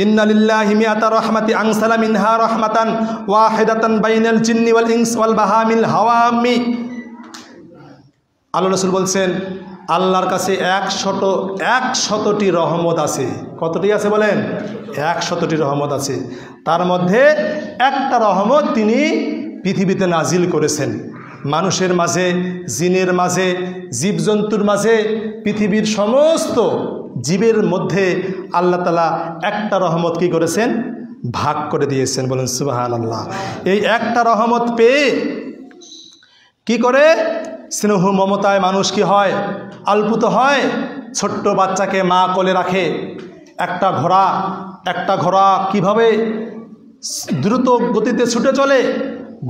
ইন্না লিল্লাহি মিআতা রাহমাতি আনসালা মিনহা রাহমাতান ওয়াহিদাতান বাইনাল জিন্নি ওয়াল ইনস ওয়াল বাহামিল হাওয়ামি। আল্লাহ রাসূল বলছেন, আল্লাহর কাছে 100টি রহমত আছে। কতটি আছে বলেন? 100টি রহমত আছে। তার মধ্যে একটা রহমত তিনি পৃথিবীতে নাজিল করেছেন। মানুষের মাঝে, জিনের মাঝে, জীবজন্তুর মাঝে, পৃথিবীর সমস্ত জীবের মধ্যে আল্লাহ তাআলা একটা রহমত কি করেছেন? ভাগ করে দিয়েছেন। বলেন সুবহানাল্লাহ। এই একটা রহমত পেয়ে কি করে? স্নেহ মমতায় মানুষ কি হয়? আলপুত হয়। ছোট্ট বাচ্চাকে মা কোলে রাখে। একটা ঘোড়া কিভাবে দ্রুত গতিতে ছুটে চলে,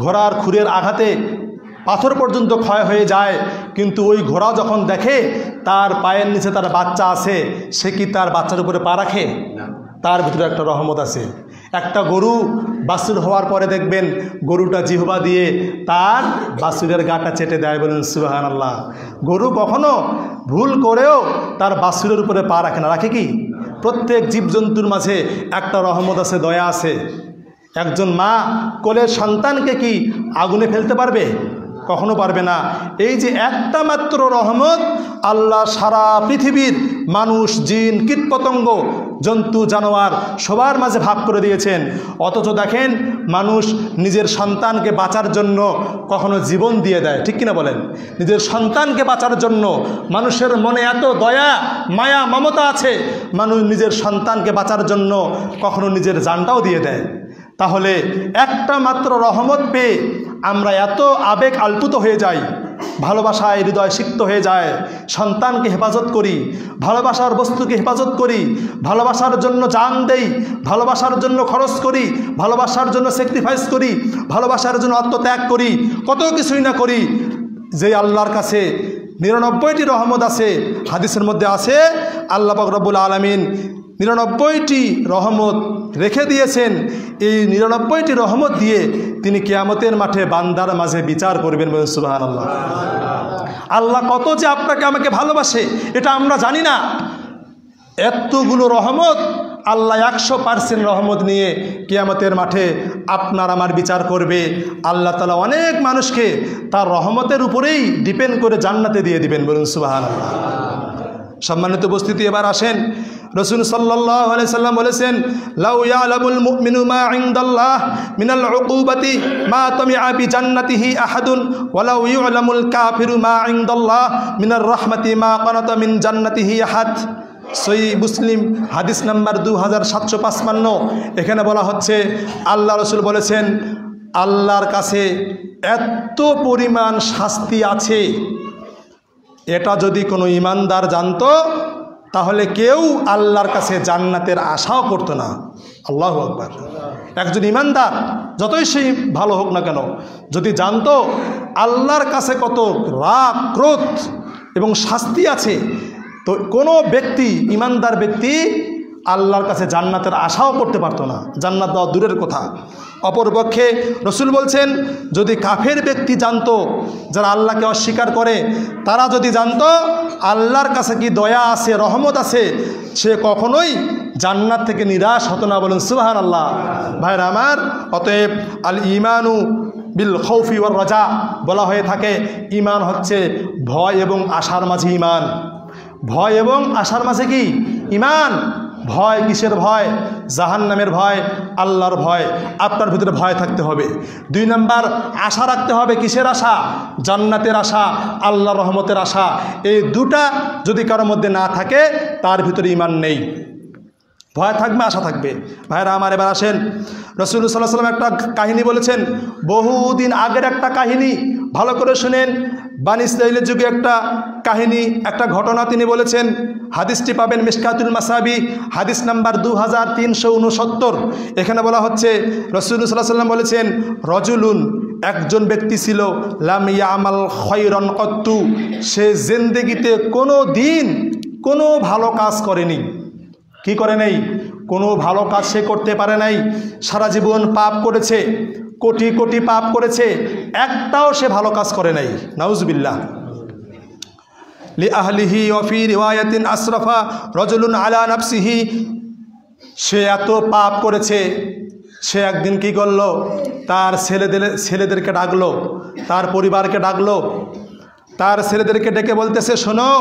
ঘোড়ার খুরের আঘাতে পাথর পর্যন্ত ক্ষয় হয়ে যায়, কিন্তু ওই ঘোড়া যখন দেখে তার পায়ের নিচে তার বাচ্চা আছে, সে কি তার বাচ্চার উপরে পা রাখে? তার ভিতরে একটা রহমত আছে। একটা গরু বাছুর হওয়ার পরে দেখবেন গরুটা জিহ্বা দিয়ে তার বাছুরের গাটা চেটে দেয়। বলেন সুবহানাল্লাহ। গরু কখনো ভুল করেও তার বাছুরের উপরে পা রাখে না। রাখে কি? প্রত্যেক জীবজন্তুর মাঝে একটা রহমত আছে, দয়া আছে। একজন মা কোলের সন্তানকে কি আগুনে ফেলতে পারবে? কখনো পারবে না। এই যে একটা মাত্র রহমত আল্লাহ সারা পৃথিবীর মানুষ, জিন, কীটপতঙ্গ, জন্তু, জানোয়ার সবার মাঝে ভাগ করে দিয়েছেন। অথচ দেখেন মানুষ নিজের সন্তানকে বাঁচার জন্য কখনো জীবন দিয়ে দেয়। ঠিক কিনা বলেন? নিজের সন্তানকে বাঁচার জন্য মানুষের মনে এত দয়া, মায়া, মমতা আছে, মানুষ নিজের সন্তানকে বাঁচার জন্য কখনো নিজের জানটাও দিয়ে দেয়। তাহলে একটা মাত্র রহমত পেয়ে আমরা এত আবেগ আলপুত হয়ে যাই, ভালোবাসায় হৃদয় সিক্ত হয়ে যায়। সন্তানকে হেফাজত করি, ভালোবাসার বস্তুকে হেফাজত করি, ভালোবাসার জন্য জান দেই, ভালোবাসার জন্য খরচ করি, ভালোবাসার জন্য স্যাক্রিফাইস করি, ভালোবাসার জন্য আত্মত্যাগ করি, কত কিছুই না করি। যে আল্লাহর কাছে 99টি রহমত আছে। হাদিসের মধ্যে আছে আল্লাহ পাক রব্বুল আলামিন 99টি রহমত রেখে দিয়েছেন। এই 99টি রহমত দিয়ে তিনি কিয়ামতের মাঠে বান্দার মাঝে বিচার করবেন। বলেন সুবহানাল্লাহ। আল্লাহ কত যে আপনাকে আমাকে ভালোবাসে এটা আমরা জানি না। এতগুলো রহমত আল্লাহ 100% রহমত নিয়ে কিয়ামতের মাঠে আপনার আমার বিচার করবে। আল্লাহ তাআলা অনেক মানুষকে তার রহমতের উপরেই ডিপেন্ড করে জান্নাতে দিয়ে দিবেন, বলুন সুবহানাল্লাহ। সম্মানিত উপস্থিতি, এবার আসেন, রাসূল সাল্লাল্লাহু আলাইহি সাল্লাম বলেছেন, লাউ ইয়ালামুল মুমিনু মা ইনদাল্লাহ মিনাল উকুবাতি মা তামিআ বিজান্নাতিহি আহাদুন ওয়া লাউ ইউলামুল কাফিরু মা ইনদাল্লাহ মিনার রাহমাতি মা কানাতা মিন জান্নাতিহি আহাদ। সহিহ মুসলিম হাদিস নাম্বার 2755। এখানে বলা হচ্ছে, আল্লাহ রাসূল বলেছেন, আল্লাহর কাছে এত পরিমাণ শাস্তি আছে, এটা যদি কোনো ঈমানদার জানতো তাহলে কেউ আল্লাহর কাছে জান্নাতের আশাও করতো না। আল্লাহু আকবার। একজন ঈমানদার যতই সেই ভালো হোক না কেন, যদি জানতো আল্লাহর কাছে কত রাগ ক্রোধ এবং শাস্তি আছে, তো কোনো ব্যক্তি, ঈমানদার ব্যক্তি আল্লাহর কাছে জান্নাতের আশাও করতে পারতো না, জান্নাত দেওয়া দূরের কথা। অপরপক্ষে রসুল বলছেন, যদি কাফের ব্যক্তি জানতো, যারা আল্লাহকে অস্বীকার করে, তারা যদি জানতো আল্লাহর কাছে কি দয়া আছে, রহমত আছে, সে কখনোই জান্নাত থেকে নিরাশ হতো না, বলুন সুবহানাল্লাহ। ভাইরা আমার, অতএব আল ঈমানু বিল খাউফি ওয়ার রাজা বলা হয়ে থাকে, ঈমান হচ্ছে ভয় এবং আশার মাঝে ঈমান। ভয় এবং আশার মাঝে কি ঈমান। ভয় কিসের ভয়? জাহান্নামের ভয়, আল্লাহর ভয়। আপনার ভিতরে ভয় থাকতে হবে। 2 নাম্বার, আশা রাখতে হবে। কিসের আশা? জান্নাতের আশা, আল্লাহর রহমতের আশা। এই দুটা যদি কারোর মধ্যে না থাকে, তার ভিতরে ঈমান নেই। ভয় থাকবে, আশা থাকবে। ভাইরা আমার, এবার আসেন, রাসূল সাল্লাল্লাহু আলাইহি ওয়াসাল্লাম একটা কাহিনী বলেছেন, বহুদিন আগের একটা কাহিনী, ভালো করে শুনেন। বানী ইসরাঈলের যুগে একটা কাহিনী, একটা ঘটনা তিনি বলেছেন। হাদিসটি পাবেন মিশকাতুল মাসাবি হাদিস নাম্বার 2369। এখানে বলা হচ্ছে, রাসূল সাল্লাল্লাহু আলাইহি ওয়াসাল্লাম বলেছেন, রজুলুন, একজন ব্যক্তি ছিল, লাম ইয়ামাল খায়রান কত্তু, সে জিন্দেগিতে কোনো দিন কোনো ভালো কাজ করেনি। কি করে নেই? কোনো ভালো কাজ সে করতে পারে নাই। সারা জীবন পাপ করেছে, কোটি কোটি পাপ করেছে, একটাও সে ভালো কাজ করে নাই। নাউজুবিল্লাহ। লি আহলিহি ওয়া ফি রিওয়ায়াতিন আসরাফা রাজুলুন আলা নাফসিহি, সে এত পাপ করেছে, সে একদিন কি করলো? তার ছেলেদেরকে ডাকলো, তার পরিবারকে ডাকলো, তার ছেলেদেরকে ডেকে বলতেছে, শোনো,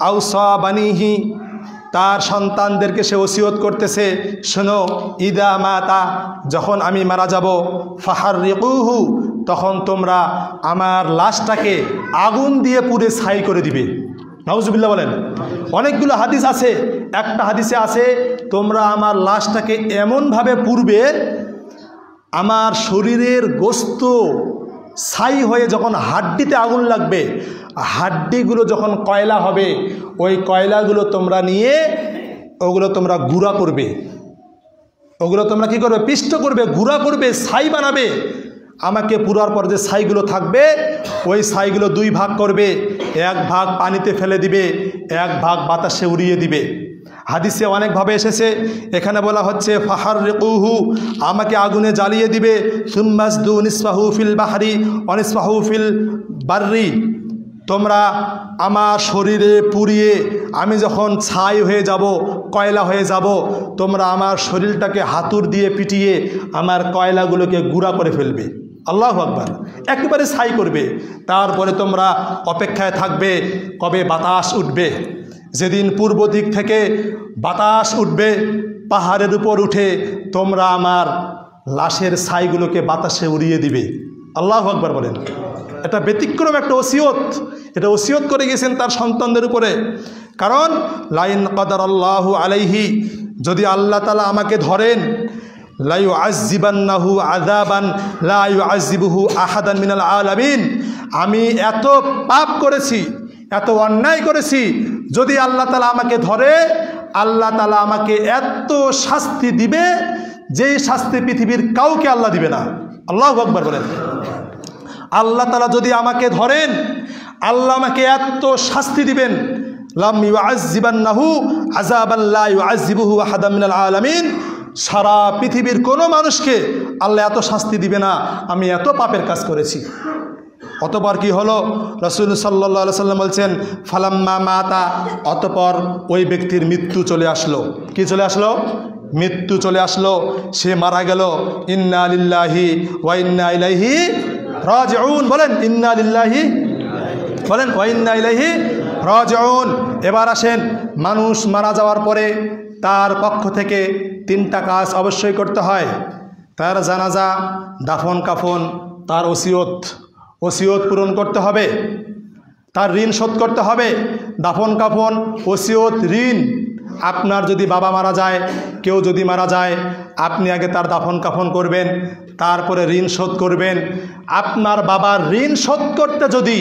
আউসা বানিহি, তার সন্তানদেরকে সে ওসিয়ত করতেছে, শোনো, ইদা মাতা, যখন আমি মারা যাব, ফাহাররিকুহু, তখন তোমরা আমার লাশটাকে আগুন দিয়ে পুড়ে ছাই করে দিবে। নাউজুবিল্লাহ বলেন। অনেকগুলো হাদিস আছে। একটা হাদিসে আছে, তোমরা আমার লাশটাকে এমনভাবে পুড়বে, আমার শরীরের গোস্ত ছাই হয়ে যখন হাড্ডিতে আগুন লাগবে, হাড্ডিগুলো যখন কয়লা হবে, ওই কয়লাগুলো তোমরা নিয়ে ওগুলো তোমরা গুঁড়া করবে, ওগুলো তোমরা কি করবে? পিষ্ট করবে, গুঁড়া করবে, ছাই বানাবে। আমাকে পুরার পর যে ছাইগুলো থাকবে, ওই ছাইগুলো 2 ভাগ করবে, 1 ভাগ পানিতে ফেলে দিবে, 1 ভাগ বাতাসে উড়িয়ে দিবে। হাদিসে অনেকভাবে এসেছে। এখানে বলা হচ্ছে, ফাহাররিকুহু, আমাকে আগুনে জ্বালিয়ে দিবে, সুম্মাসদু নিসফাহু ফিল বাহরি ওয়া নিসফাহু ফিল বাররি, তোমরা আমার শরীরে পুড়িয়ে আমি যখন ছাই হয়ে যাব, কয়লা হয়ে যাব, তোমরা আমার শরীরটাকে হাতুড় দিয়ে পিটিয়ে আমার কয়লাগুলোকে গুঁড়া করে ফেলবে। আল্লাহু আকবার। একেবারে ছাই করবে। তারপরে তোমরা অপেক্ষায় থাকবে কবে বাতাস উঠবে। যেদিন পূর্ব দিক থেকে বাতাস উঠবে, পাহাড়ের উপর উঠে তোমরা আমার লাশের ছাইগুলোকে বাতাসে উড়িয়ে দিবে। আল্লাহু আকবার বলেন। এটা ব্যতিক্রম একটা ওসিয়ত। এটা ওসিয়ত করে গেছেন তার সন্তানদের উপরে। কারণ লাইন কাদারাল্লাহু আলাইহি, যদি আল্লাহ তাআলা আমাকে ধরেন, লা ইউআযযিবান্নাহু আযাবান লা ইউআযযিবুহু আহাদান মিনাল আলামিন, আমি এত পাপ করেছি, এত অন্যায় করেছি, যদি আল্লাহ তাআলা আমাকে ধরে, আল্লাহ তাআলা আমাকে এত শাস্তি দিবে, যেই শাস্তি পৃথিবীর কাউকে আল্লাহ দিবে না। আল্লাহু আকবার বলেন। আল্লাহ তাআলা যদি আমাকে ধরেন, আল্লাহ আমাকে এত শাস্তি দিবেন, লাম ইউআযযিবান্নাহু আযাবান লা ইউআযযিবুহু আহাদান মিনাল আলামিন, সারা পৃথিবীর কোনো মানুষকে আল্লাহ এত শাস্তি দিবে না, আমি এত পাপের কাজ করেছি। অতপর কি হলো? রাসূল সাল্লাল্লাহু আলাইহি সাল্লাম বলছেন, ফালাম্মা মাতা, অতপর ওই ব্যক্তির মৃত্যু চলে আসলো। কি চলে আসলো? মৃত্যু চলে আসলো, সে মারা গেল, ইন্না লিল্লাহি ওয়া ইন্না ইলাইহি রাজিউন। বলেন ইন্না লিল্লাহি, বলেন ওয়া ইন্না ইলাইহি রাজিউন। এবার আসেন, মানুষ মারা যাওয়ার পরে তার পক্ষ থেকে 3টা কাজ অবশ্যই করতে হয়। তার জানাজা, দাফন কাফন, তার ওসিয়ত পূরণ করতে হবে, তার ঋণ শোধ করতে হবে। দাফন কাফন, ওসিয়ত, ঋণ। আপনার যদি বাবা মারা যায়, কেউ যদি মারা যায়, আপনি আগে তার দাফন কাফন করবেন, তারপরে ঋণ শোধ করবেন। আপনার বাবার ঋণ শোধ করতে যদি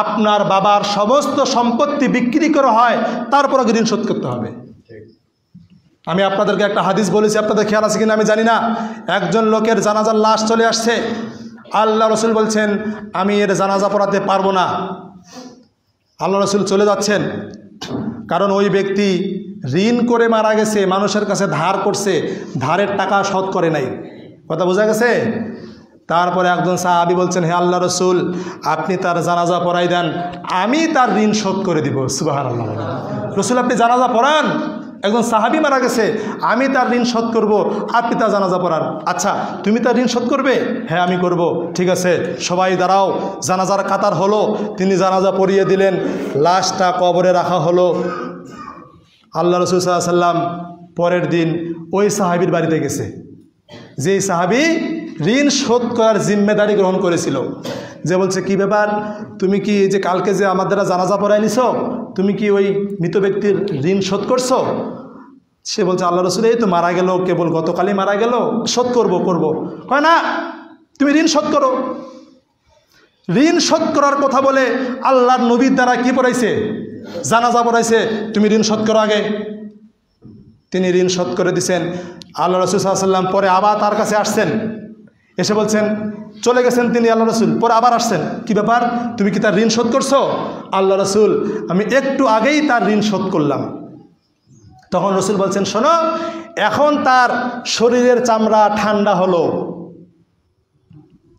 আপনার বাবার সমস্ত সম্পত্তি বিক্রি করা হয়, তারপর আগে ঋণ শোধ করতে হবে। আমি আপনাদেরকে একটা হাদিস বলেছি, আপনাদের খেয়াল আছে কিনা আমি জানি না। একজন লোকের জানাজার লাশ চলে আসছে, আল্লাহ রসুল বলছেন আমি এর জানাজা পড়াতে পারবো না। আল্লাহ রসুল চলে যাচ্ছেন, কারণ ওই ব্যক্তি ঋণ করে মারা গেছে, মানুষের কাছে ধার করছে, ধারের টাকা শোধ করে নাই। কথা বোঝা গেছে? তারপরে একজন সাহাবী বলছেন, হে আল্লাহ রসুল, আপনি তার জানাজা পড়াই দেন, আমি তার ঋণ শোধ করে দিব। সুবহানাল্লাহ। রসুল আপনি জানাজা পড়ান, একজন সাহাবী মারা গেছে, আমি তার ঋণ শোধ করব, আপনি তার জানাজা পড়ান। আচ্ছা, তুমি তার ঋণ শোধ করবে? হ্যাঁ আমি করব। ঠিক আছে, সবাই দাঁড়াও। জানাজার কাতার হলো, তিনি জানাজা পড়িয়ে দিলেন, লাশটা কবরে রাখা হলো। আল্লাহ রসুল সাল্লাল্লাহু আলাইহি ওয়াসাল্লাম পরের দিন ওই সাহাবীর বাড়িতে গেছে, যেই সাহাবী ঋণ শোধ করার জিম্মেদারি গ্রহণ করেছিল। যে বলছে, কি ব্যাপার, তুমি কি যে কালকে যে আমার দ্বারা জানাজা পড়াই নিছো, তুমি কি ওই মৃত ব্যক্তির ঋণ শোধ করছো? সে বলছে, আল্লাহ রসুল এই তো মারা গেল, কেবল গতকালই মারা গেল, শোধ করবো। কয় না, তুমি ঋণ শোধ করো। ঋণ শোধ করার কথা বলে আল্লাহর নবীর দ্বারা কি পড়াইছে? জানাজা পড়াইছে। তুমি ঋণ শোধ করো আগে। তিনি ঋণ শোধ করে দিছেন। আল্লাহ রসুল সাল্লাল্লাহু আলাইহি ওয়াসাল্লাম পরে আবার তার কাছে আসছেন, এসে বলছেন, চলে গেছেন তিনি আল্লাহ রসুল, পরে আবার আসছেন, কি ব্যাপার, তুমি কি তার ঋণ শোধ করছো? আল্লাহ রসুল, আমি একটু আগেই তার ঋণ শোধ করলাম। তখন রসুল বলছেন, শোনো, এখন তার শরীরের চামড়া ঠান্ডা হলো।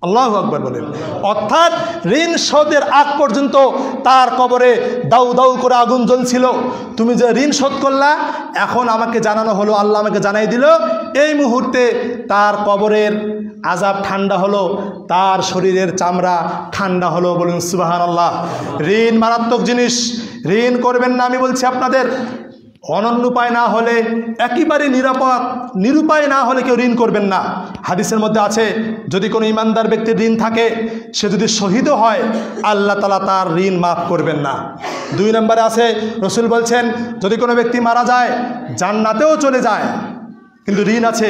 আল্লাহু আকবার বলেন। অর্থাৎ ঋণ শোধের আগ পর্যন্ত তার কবরে দাউ দাউ করে আগুন জ্বলছিল। তুমি যে ঋণ শোধ করলা, এখন আমাকে জানানো হলো, আল্লাহ আমাকে জানাই দিল, এই মুহূর্তে তার কবরের আযাব ঠান্ডা হলো, তার শরীরের চামড়া ঠান্ডা হলো। বলুন সুবহানাল্লাহ। ঋণ মারাত্মক জিনিস, ঋণ করবেন না আমি বলছি আপনাদের। অনন্য উপায় না হলে, একেবারে নিরুপায় না হলে কেউ ঋণ করবেন না। হাদিসের মধ্যে আছে, যদি কোনো ইমানদার ব্যক্তির ঋণ থাকে, সে যদি শহীদও হয়, আল্লাহ তাআলা তার ঋণ মাফ করবেন না। 2 নম্বরে আছে, রসুল বলছেন, যদি কোনো ব্যক্তি মারা যায়, জান্নাতেও চলে যায়, কিন্তু ঋণ আছে,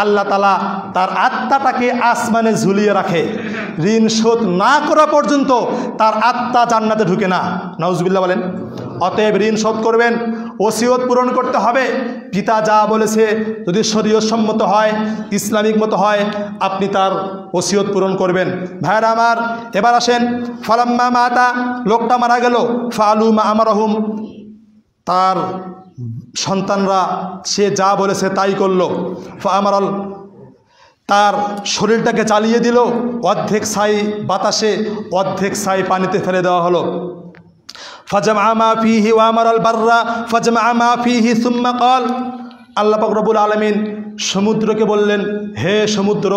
আল্লাহ তাআলা তার আত্মাটাকে আসমানে ঝুলিয়ে রাখে। ঋণ শোধ না করা পর্যন্ত তার আত্মা জান্নাতে ঢুকে না। নাউজুবিল্লাহ বলেন। অতএব ঋণ শোধ করবেন, ওসিয়ত পূরণ করতে হবে। পিতা যা বলেছে, যদি শরীয়ত সম্মত হয়, ইসলামিক মতো হয়, আপনি তার ওসিয়ত পূরণ করবেন। ভাইরা আমার, এবার আসেন, ফালাম্মা মাতা, লোকটা মারা গেল, ফালু মা আমারহুম, তার সন্তানরা সে যা বলেছে তাই করলো। আমারাল, তার শরীরটাকে চালিয়ে দিল, অর্ধেক ছাই বাতাসে, অর্ধেক ছাই পানিতে ফেলে দেওয়া হলো। ফাজমা মা ফিহি ওয়া আমারাল বাররা ফাজমা মা ফিহি সুম্মা ক্বাল, আল্লাহ পাক রব্বুল আলামিন সমুদ্রকে বললেন, হে সমুদ্র,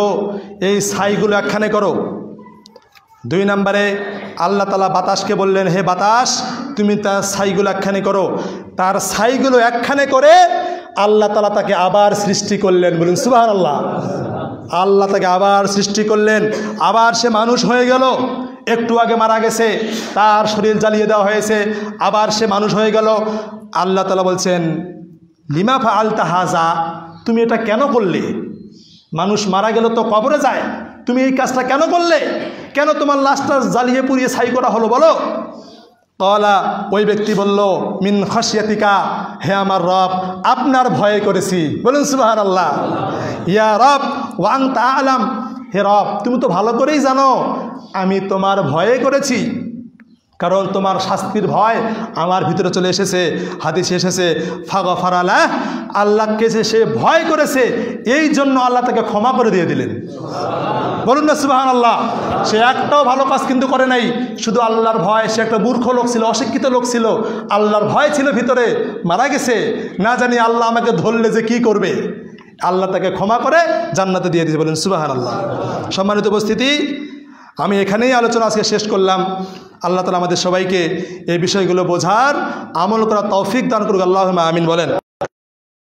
এই ছাইগুলো একখানে করো। 2 নম্বরে আল্লাহ তাআলা বাতাসকে বললেন, হে বাতাস, তুমি তার ছাইগুলো একখানে করো। তার ছাইগুলো একখানে করে আল্লাহ তাআলা তাকে আবার সৃষ্টি করলেন। বলুন সুবহানাল্লাহ। আল্লাহ তাকে আবার সৃষ্টি করলেন, আবার সে মানুষ হয়ে গেল। একটু আগে মারা গেছে, তার শরীর জ্বালিয়ে দেওয়া হয়েছে, আবার সে মানুষ হয়ে গেল। আল্লাহ তাআলা বলছেন, লিমা ফাআলতা হাযা, তুমি এটা কেন করলে? মানুষ মারা গেল তো কবরে যায়, তুমি এই কাজটা কেন করলে? কেন তোমার লাশটা জ্বালিয়ে পুড়িয়ে ছাই করা হলো বলো? ক্বালা, ওই ব্যক্তি বলল, মিন খাশিয়াতিকা, হে আমার রব, আপনার ভয়ে করেছি। বলুন সুবহানাল্লাহ। ইয়া রব ওয়া আনতা আ'লাম, হে রব, তুমি তো ভালো করেই জানো আমি তোমার ভয়ে করেছি। কারণ তোমার শাস্তির ভয় আমার ভিতরে চলে এসেছে। হাদিসে এসেছে ফাগফারা লাহ, আল্লাহকে যে সে ভয় করেছে এই জন্য আল্লাহ তাকে ক্ষমা করে দিয়ে দিলেন। বলুন না সুবহানাল্লাহ। সে একটাও ভালো কাজ কিন্তু করে নাই, শুধু আল্লাহর ভয়। সে একটা মূর্খ লোক ছিল, অশিক্ষিত লোক ছিল, আল্লাহর ভয় ছিল ভিতরে, মারা গেছে। না জানি আল্লাহ আমাকে ধরলে যে কি করবে, আল্লাহ তাকে ক্ষমা করে জান্নাতে দিয়ে দিয়েছে। বলেন সুবহানাল্লাহ। সম্মানিত উপস্থিতি, আমি এখানেই আলোচনা আজকে শেষ করলাম। আল্লাহ তাআলা আমাদের সবাইকে এই বিষয়গুলো বোঝার, আমল করার তৌফিক দান করুক। আল্লাহুম্মা আমিন বলেন।